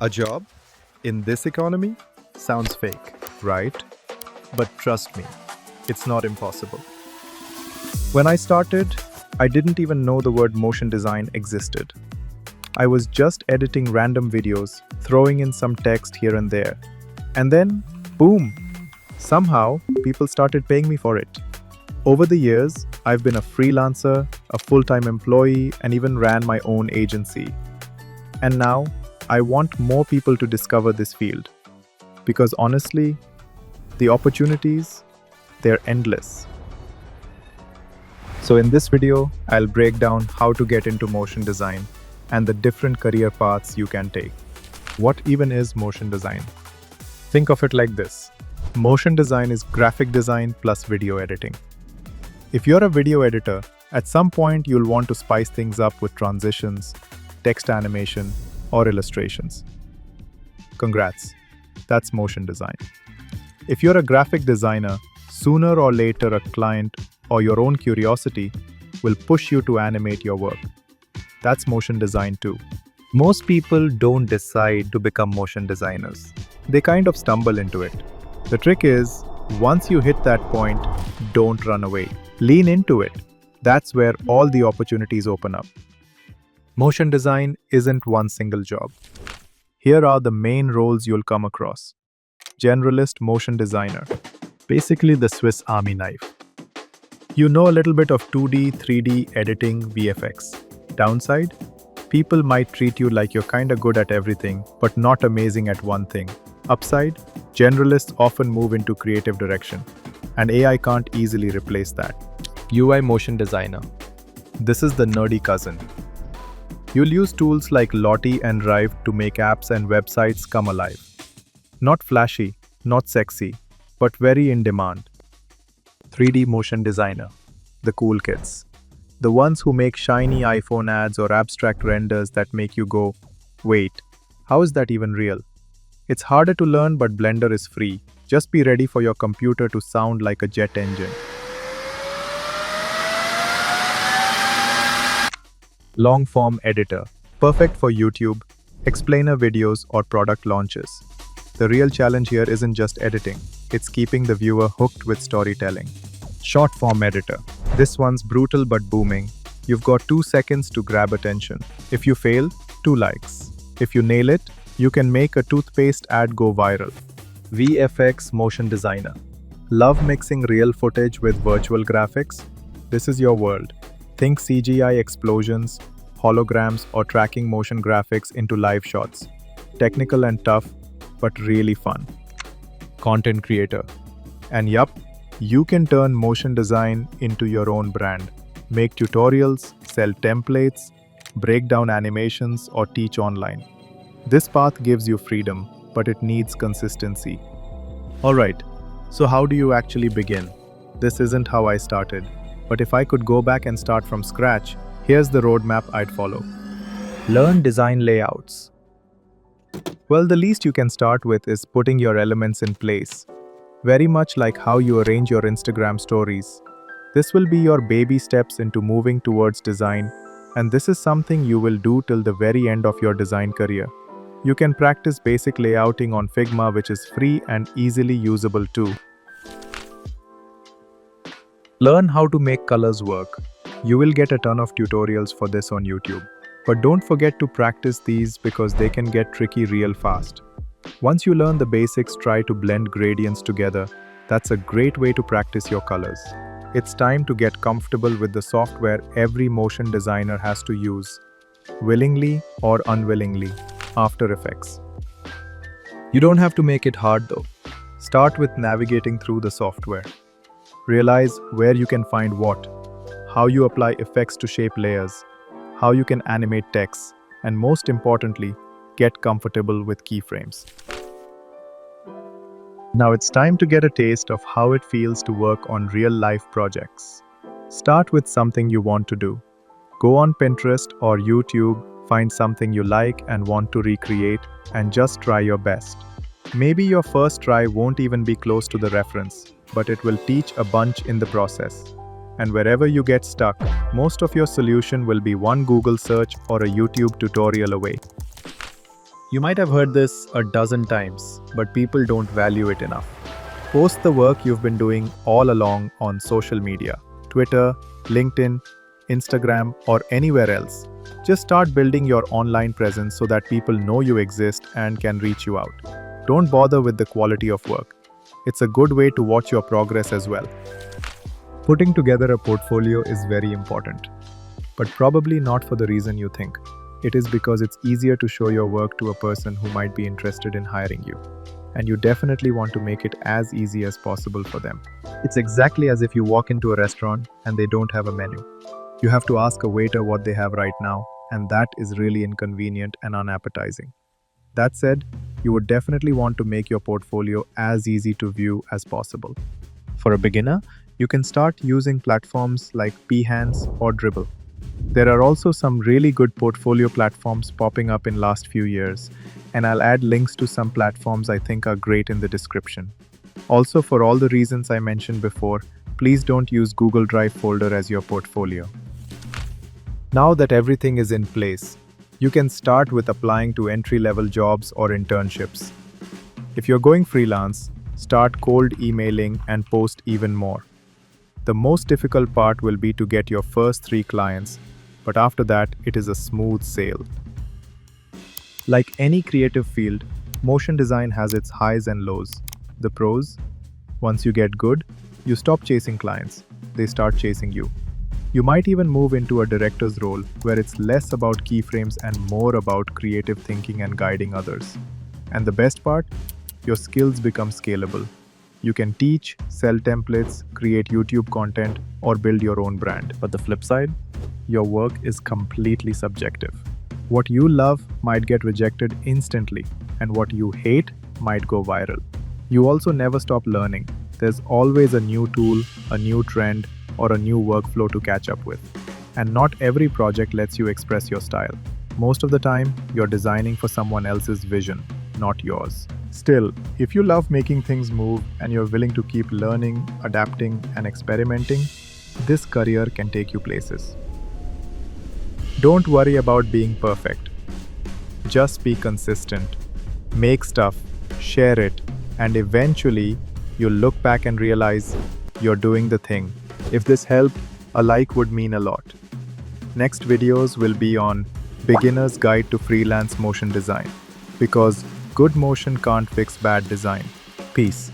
A job in this economy sounds fake, right? But trust me, it's not impossible. When I started, I didn't even know the word motion design existed. I was just editing random videos, throwing in some text here and there. And then, boom! Somehow, people started paying me for it. Over the years, I've been a freelancer, a full-time employee, and even ran my own agency. And now, I want more people to discover this field. Because honestly, the opportunities, they're endless. So in this video, I'll break down how to get into motion design and the different career paths you can take. What even is motion design? Think of it like this. Motion design is graphic design plus video editing. If you're a video editor, at some point you'll want to spice things up with transitions, text animation, or illustrations. Congrats, that's motion design. If you're a graphic designer, sooner or later a client or your own curiosity will push you to animate your work. That's motion design too. Most people don't decide to become motion designers. They kind of stumble into it. The trick is, once you hit that point, don't run away. Lean into it. That's where all the opportunities open up. Motion design isn't one single job. Here are the main roles you'll come across. Generalist motion designer. Basically the Swiss Army knife. You know a little bit of 2D, 3D editing, VFX. Downside? People might treat you like you're kinda good at everything, but not amazing at one thing. Upside? Generalists often move into creative direction, and AI can't easily replace that. UI motion designer. This is the nerdy cousin. You'll use tools like Lottie and Drive to make apps and websites come alive. Not flashy, not sexy, but very in demand. 3D motion designer. The cool kids. The ones who make shiny iPhone ads or abstract renders that make you go, wait, how is that even real? It's harder to learn, but Blender is free. Just be ready for your computer to sound like a jet engine. Long-form editor. Perfect for YouTube, explainer videos, or product launches. The real challenge here isn't just editing, it's keeping the viewer hooked with storytelling. Short-form editor. This one's brutal but booming. You've got 2 seconds to grab attention. If you fail, 2 likes. If you nail it, you can make a toothpaste ad go viral. VFX motion designer. Love mixing real footage with virtual graphics? This is your world. Think CGI explosions, holograms, or tracking motion graphics into live shots. Technical and tough, but really fun. Content creator. And yup, you can turn motion design into your own brand. Make tutorials, sell templates, break down animations, or teach online. This path gives you freedom, but it needs consistency. Alright, so how do you actually begin? This isn't how I started, but if I could go back and start from scratch, here's the roadmap I'd follow. Learn design layouts. Well, the least you can start with is putting your elements in place. Very much like how you arrange your Instagram stories. This will be your baby steps into moving towards design, and this is something you will do till the very end of your design career. You can practice basic layouting on Figma, which is free and easily usable too. Learn how to make colors work. You will get a ton of tutorials for this on YouTube. But don't forget to practice these because they can get tricky real fast. Once you learn the basics, try to blend gradients together. That's a great way to practice your colors. It's time to get comfortable with the software every motion designer has to use, willingly or unwillingly. After Effects. You don't have to make it hard though. Start with navigating through the software. Realize where you can find what, how you apply effects to shape layers, how you can animate text, and most importantly, get comfortable with keyframes. Now it's time to get a taste of how it feels to work on real-life projects. Start with something you want to do. Go on Pinterest or YouTube, find something you like and want to recreate, and just try your best. Maybe your first try won't even be close to the reference, but it will teach a bunch in the process. And wherever you get stuck, most of your solution will be one Google search or a YouTube tutorial away. You might have heard this a dozen times, but people don't value it enough. Post the work you've been doing all along on social media, Twitter, LinkedIn, Instagram, or anywhere else. Just start building your online presence so that people know you exist and can reach you out. Don't bother with the quality of work. It's a good way to watch your progress as well. Putting together a portfolio is very important, but probably not for the reason you think. It is because it's easier to show your work to a person who might be interested in hiring you. And you definitely want to make it as easy as possible for them. It's exactly as if you walk into a restaurant and they don't have a menu. You have to ask a waiter what they have right now, and that is really inconvenient and unappetizing. That said, you would definitely want to make your portfolio as easy to view as possible. For a beginner, you can start using platforms like Behance or Dribble. There are also some really good portfolio platforms popping up in last few years, and I'll add links to some platforms I think are great in the description. Also, for all the reasons I mentioned before, please don't use Google Drive folder as your portfolio. Now that everything is in place, you can start with applying to entry-level jobs or internships. If you're going freelance, start cold emailing and post even more. The most difficult part will be to get your first 3 clients, but after that, it is a smooth sail. Like any creative field, motion design has its highs and lows. The pros: once you get good, you stop chasing clients, they start chasing you. You might even move into a director's role where it's less about keyframes and more about creative thinking and guiding others. And the best part? Your skills become scalable. You can teach, sell templates, create YouTube content, or build your own brand. But the flip side? Your work is completely subjective. What you love might get rejected instantly, and what you hate might go viral. You also never stop learning. There's always a new tool, a new trend, or a new workflow to catch up with. And not every project lets you express your style. Most of the time, you're designing for someone else's vision, not yours. Still, if you love making things move and you're willing to keep learning, adapting, and experimenting, this career can take you places. Don't worry about being perfect. Just be consistent. Make stuff, share it, and eventually, you'll look back and realize you're doing the thing. If this helped, a like would mean a lot. Next videos will be on Beginner's Guide to Freelance Motion Design, because good motion can't fix bad design. Peace.